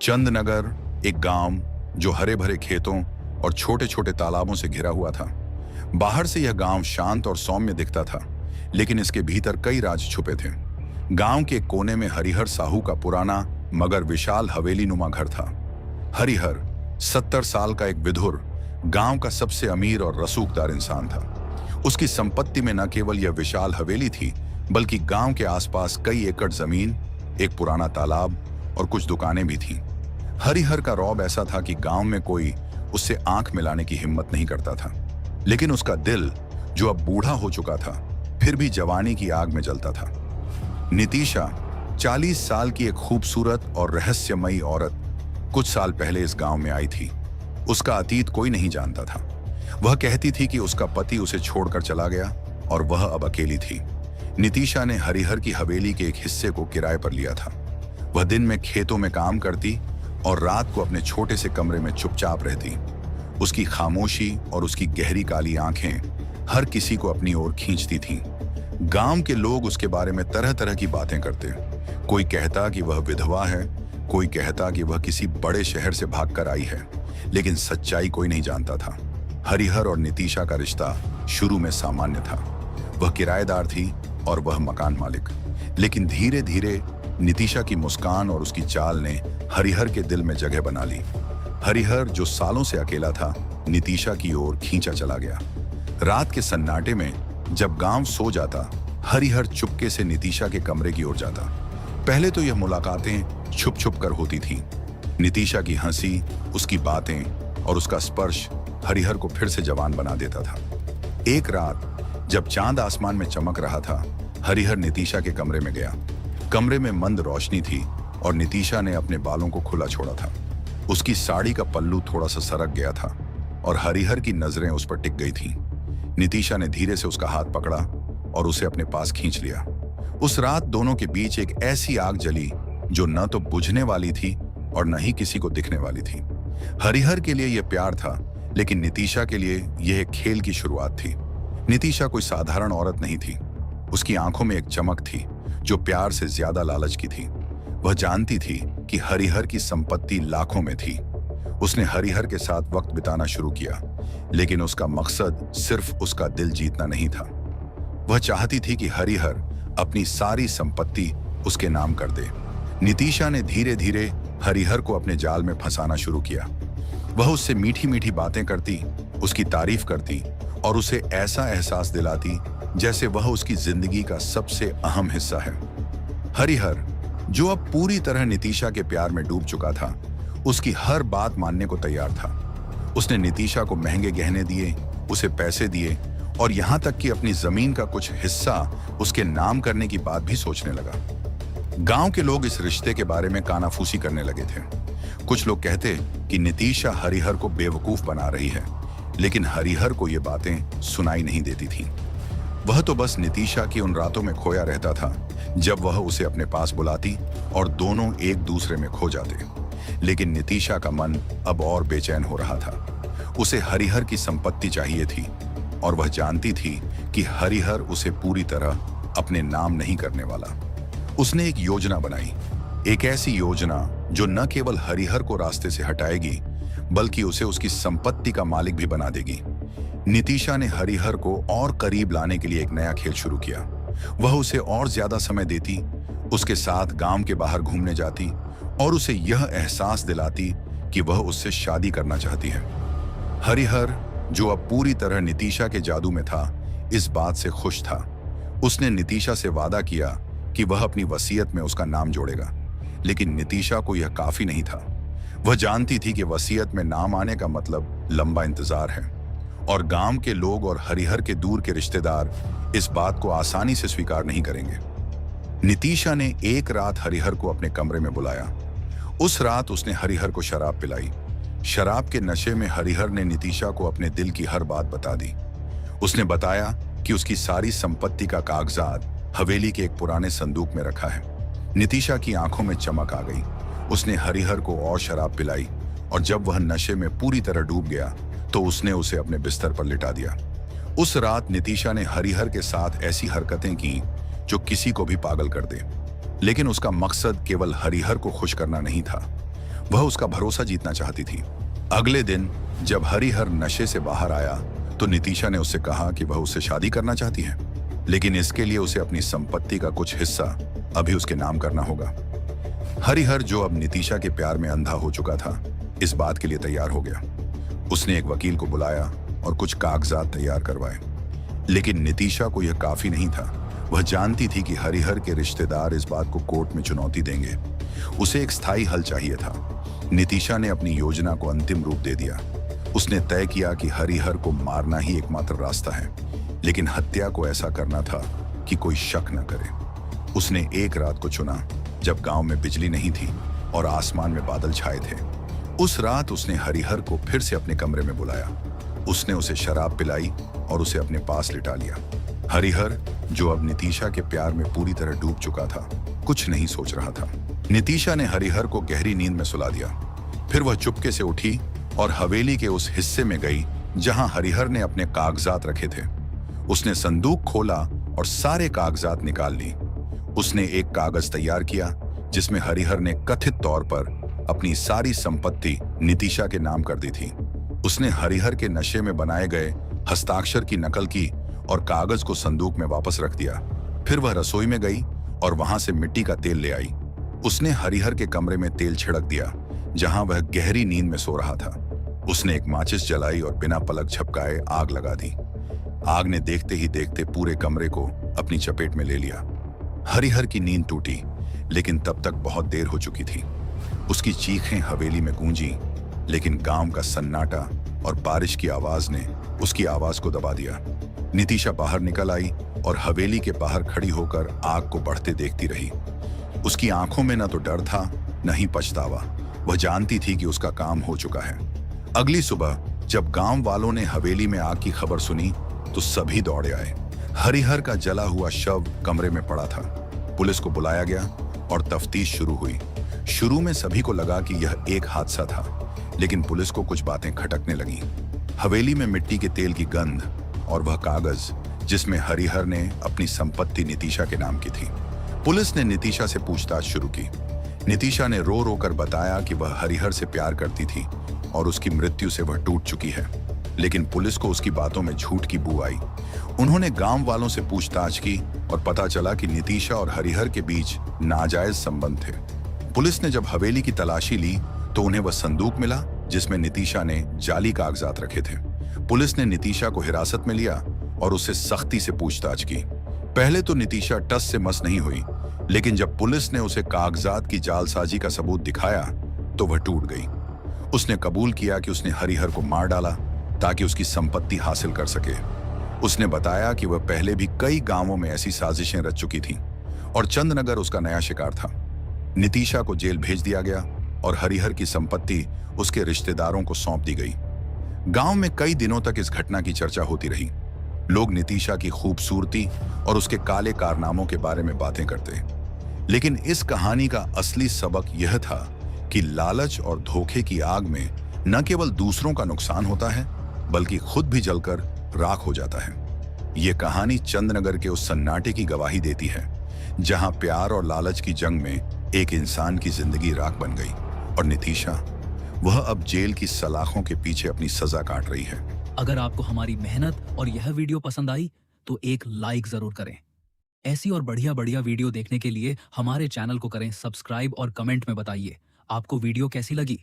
चंदनगर एक गांव जो हरे भरे खेतों और छोटे छोटे तालाबों से घिरा हुआ था। बाहर से यह गांव शांत और सौम्य दिखता था, लेकिन इसके भीतर कई राज छुपे थे। गांव के कोने में हरिहर साहू का पुराना मगर विशाल हवेली नुमा घर था। हरिहर 70 साल का एक विधुर, गांव का सबसे अमीर और रसूखदार इंसान था। उसकी संपत्ति में न केवल यह विशाल हवेली थी, बल्कि गांव के आसपास कई एकड़ जमीन, एक पुराना तालाब और कुछ दुकानें भी थीं। हरिहर का रौब ऐसा था कि गांव में कोई उससे आंख मिलाने की हिम्मत नहीं करता था। लेकिन उसका दिल, जो अब बूढ़ा हो चुका था, फिर भी जवानी की आग में जलता था। नितिशा 40 साल की एक खूबसूरत और रहस्यमयी औरत कुछ साल पहले इस गांव में आई थी। उसका अतीत कोई नहीं जानता था। वह कहती थी कि उसका पति उसे छोड़कर चला गया और वह अब अकेली थी। नितिशा ने हरिहर की हवेली के एक हिस्से को किराए पर लिया था। वह दिन में खेतों में काम करती और रात को अपने छोटे से कमरे में चुपचाप रहती। उसकी खामोशी और उसकी गहरी काली आंखें हर किसी को अपनी ओर खींचती थीं। गांव के लोग उसके बारे में तरह तरह की बातें करते। कोई कहता कि वह विधवा है, कोई कहता कि वह किसी बड़े शहर से भागकर आई है, लेकिन सच्चाई कोई नहीं जानता था। हरिहर और नितिशा का रिश्ता शुरू में सामान्य था। वह किराएदार थी और वह मकान मालिक। लेकिन धीरे धीरे नितिशा की मुस्कान और उसकी चाल ने हरिहर के दिल में जगह बना ली। हरिहर, जो सालों से अकेला था, नितिशा की ओर खींचा चला गया। रात के सन्नाटे में जब गांव सो जाता, हरिहर चुपके से नितिशा के कमरे की ओर जाता। पहले तो यह मुलाकातें छुप छुप कर होती थीं। नितिशा की हंसी, उसकी बातें और उसका स्पर्श हरिहर को फिर से जवान बना देता था। एक रात जब चांद आसमान में चमक रहा था, हरिहर नितिशा के कमरे में गया। कमरे में मंद रोशनी थी और नितिशा ने अपने बालों को खुला छोड़ा था। उसकी साड़ी का पल्लू थोड़ा सा सरक गया था और हरिहर की नजरें उस पर टिक गई थीं। नितिशा ने धीरे से उसका हाथ पकड़ा और उसे अपने पास खींच लिया। उस रात दोनों के बीच एक ऐसी आग जली जो न तो बुझने वाली थी और न ही किसी को दिखने वाली थी। हरिहर के लिए यह प्यार था, लेकिन नितिशा के लिए यह एक खेल की शुरुआत थी। नितिशा कोई साधारण औरत नहीं थी। उसकी आंखों में एक चमक थी जो प्यार से ज्यादा लालच की थी। वह जानती थी कि हरिहर की संपत्ति लाखों में थी। उसने हरिहर के साथ वक्त बिताना शुरू किया, लेकिन उसका मकसद सिर्फ उसका दिल जीतना नहीं था। वह चाहती थी कि हरिहर अपनी सारी संपत्ति उसके नाम कर दे। नितिशा ने धीरे धीरे हरिहर को अपने जाल में फंसाना शुरू किया। वह उससे मीठी मीठी बातें करती, उसकी तारीफ करती और उसे ऐसा एहसास दिलाती जैसे वह उसकी जिंदगी का सबसे अहम हिस्सा है। हरिहर, जो अब पूरी तरह नितिशा के प्यार में डूब चुका था, उसकी हर बात मानने को तैयार था। उसने नितिशा को महंगे गहने दिए, उसे पैसे दिए और यहां तक कि अपनी जमीन का कुछ हिस्सा उसके नाम करने की बात भी सोचने लगा। गांव के लोग इस रिश्ते के बारे में कानाफूसी करने लगे थे। कुछ लोग कहते कि नितिशा हरिहर को बेवकूफ बना रही है, लेकिन हरिहर को ये बातें सुनाई नहीं देती थीं। वह तो बस नितिशा की उन रातों में खोया रहता था जब वह उसे अपने पास बुलाती और दोनों एक दूसरे में खो जाते। लेकिन नितिशा का मन अब और बेचैन हो रहा था। उसे हरिहर की संपत्ति चाहिए थी और वह जानती थी कि हरिहर उसे पूरी तरह अपने नाम नहीं करने वाला। उसने एक योजना बनाई, एक ऐसी योजना जो न केवल हरिहर को रास्ते से हटाएगी, बल्कि उसे उसकी संपत्ति का मालिक भी बना देगी। नितिशा ने हरिहर को और करीब लाने के लिए एक नया खेल शुरू किया। वह उसे और ज्यादा समय देती, उसके साथ गांव के बाहर घूमने जाती और उसे यह एहसास दिलाती कि वह उससे शादी करना चाहती है। हरिहर, जो अब पूरी तरह नितिशा के जादू में था, इस बात से खुश था। उसने नितिशा से वादा किया कि वह अपनी वसीयत में उसका नाम जोड़ेगा, लेकिन नितिशा को यह काफी नहीं था। वह जानती थी कि वसीयत में नाम आने का मतलब लंबा इंतजार है और गांव के लोग और हरिहर के दूर के रिश्तेदार इस बात को आसानी से स्वीकार नहीं करेंगे। नितिशा ने एक रात हरिहर को अपने कमरे में बुलाया। उस रात उसने हरिहर को शराब पिलाई। शराब के नशे में हरिहर ने नितिशा को अपने दिल की हर बात बता दी। उसने बताया कि उसकी सारी संपत्ति का कागजात हवेली के एक पुराने संदूक में रखा है। नितिशा की आंखों में चमक आ गई। उसने हरिहर को और शराब पिलाई और जब वह नशे में पूरी तरह डूब गया तो उसने उसे अपने बिस्तर पर लिटा दिया। उस रात नितिशा ने हरिहर के साथ ऐसी हरकतें की जो किसी को भी पागल कर दे, लेकिन उसका मकसद केवल हरिहर को खुश करना नहीं था। वह उसका भरोसा जीतना चाहती थी। अगले दिन जब हरिहर नशे से बाहर आया तो नितिशा ने उससे कहा कि वह उससे शादी करना चाहती है, लेकिन इसके लिए उसे अपनी संपत्ति का कुछ हिस्सा अभी उसके नाम करना होगा। हरिहर, जो अब नितिशा के प्यार में अंधा हो चुका था, इस बात के लिए तैयार हो गया। उसने एक वकील को बुलाया और कुछ कागजात तैयार करवाए, लेकिन नितिशा को यह काफी नहीं था। वह जानती थी कि हरिहर के रिश्तेदार इस बात को कोर्ट में चुनौती देंगे। उसे एक स्थायी हल चाहिए था। नितिशा ने अपनी योजना को अंतिम रूप दे दिया। उसने तय किया कि हरिहर को मारना ही एकमात्र रास्ता है, लेकिन हत्या को ऐसा करना था कि कोई शक न करे। उसने एक रात को चुना जब गांव में बिजली नहीं थी और आसमान में बादल छाए थे। उस रात उसने हरिहर को फिर से अपने कमरे में बुलाया। उसने उसे शराब पिलाई और उसे अपने पास लिटा लिया। हरिहर, जो अब नितिशा के प्यार में पूरी तरह डूब चुका था, कुछ नहीं सोच रहा था। नितिशा ने हरिहर को गहरी नींद में सुला दिया। फिर वह चुपके से उठी और हवेली के उस हिस्से में गई जहां हरिहर ने अपने कागजात रखे थे। उसने संदूक खोला और सारे कागजात निकाल ली। उसने एक कागज तैयार किया जिसमें हरिहर ने कथित तौर पर अपनी सारी संपत्ति नितिशा के नाम कर दी थी। उसने हरिहर के नशे में बनाए गए हस्ताक्षर की नकल की और कागज को संदूक में वापस रख दिया। फिर वह रसोई में गई और वहां से मिट्टी का तेल ले आई। उसने हरिहर के कमरे में तेल छिड़क दिया जहां वह गहरी नींद में सो रहा था। उसने एक माचिस जलाई और बिना पलक झपकाए आग लगा दी। आग ने देखते ही देखते पूरे कमरे को अपनी चपेट में ले लिया। हरिहर की नींद टूटी, लेकिन तब तक बहुत देर हो चुकी थी। उसकी चीखें हवेली में गूंजी, लेकिन गांव का सन्नाटा और बारिश की आवाज ने उसकी आवाज को दबा दिया। नितिशा बाहर निकल आई और हवेली के बाहर खड़ी होकर आग को बढ़ते देखती रही। उसकी आंखों में न तो डर था, न ही पछतावा। वह जानती थी कि उसका काम हो चुका है। अगली सुबह जब गांव वालों ने हवेली में आग की खबर सुनी तो सभी दौड़े आए। हरिहर का जला हुआ शव कमरे में पड़ा था। पुलिस को बुलाया गया और तफ्तीश शुरू हुई। शुरू में सभी को लगा कि यह एक हादसा था, लेकिन पुलिस को कुछ बातें खटकने लगीं। हवेली में मिट्टी के तेल की गंध और वह कागज जिसमें हरिहर ने अपनी संपत्ति नितिशा के नाम की थी। पुलिस ने नितिशा से पूछताछ शुरू की। नितिशा ने रो रो कर बताया कि वह हरिहर से प्यार करती थी और उसकी मृत्यु से वह टूट चुकी है, लेकिन पुलिस को उसकी बातों में झूठ की बू आई। उन्होंने गांव वालों से पूछताछ की और पता चला कि नितिशा और हरिहर के बीच नाजायज संबंध थे। पुलिस ने जब हवेली की तलाशी ली तो उन्हें वह संदूक मिला जिसमें नितिशा ने जाली कागजात रखे थे। पुलिस ने नितिशा को हिरासत में लिया और उससे सख्ती से पूछताछ की। पहले तो नितिशा टस से मस नहीं हुई, लेकिन जब पुलिस ने उसे कागजात की जालसाजी का सबूत दिखाया तो वह टूट गई। उसने कबूल किया कि उसने हरिहर को मार डाला ताकि उसकी संपत्ति हासिल कर सके। उसने बताया कि वह पहले भी कई गांवों में ऐसी साजिशें रच चुकी थीं और चंदनगर उसका नया शिकार था। नितिशा को जेल भेज दिया गया और हरिहर की संपत्ति उसके रिश्तेदारों को सौंप दी गई। गांव में कई दिनों तक इस घटना की चर्चा होती रही। लोग नितिशा की खूबसूरती और उसके काले कारनामों के बारे में बातें करते, लेकिन इस कहानी का असली सबक यह था कि लालच और धोखे की आग में न केवल दूसरों का नुकसान होता है, बल्कि खुद भी जलकर राख हो जाता है। ये कहानी चंदनगर के उस सन्नाटे की गवाही देती है जहां प्यार और लालच की जंग में एक इंसान की जिंदगी राख बन गई और नितिशा, वह अब जेल की सलाखों के पीछे अपनी सजा काट रही है। अगर आपको हमारी मेहनत और यह वीडियो पसंद आई तो एक लाइक जरूर करें। ऐसी और बढ़िया बढ़िया वीडियो देखने के लिए हमारे चैनल को करें सब्सक्राइब और कमेंट में बताइए आपको वीडियो कैसी लगी।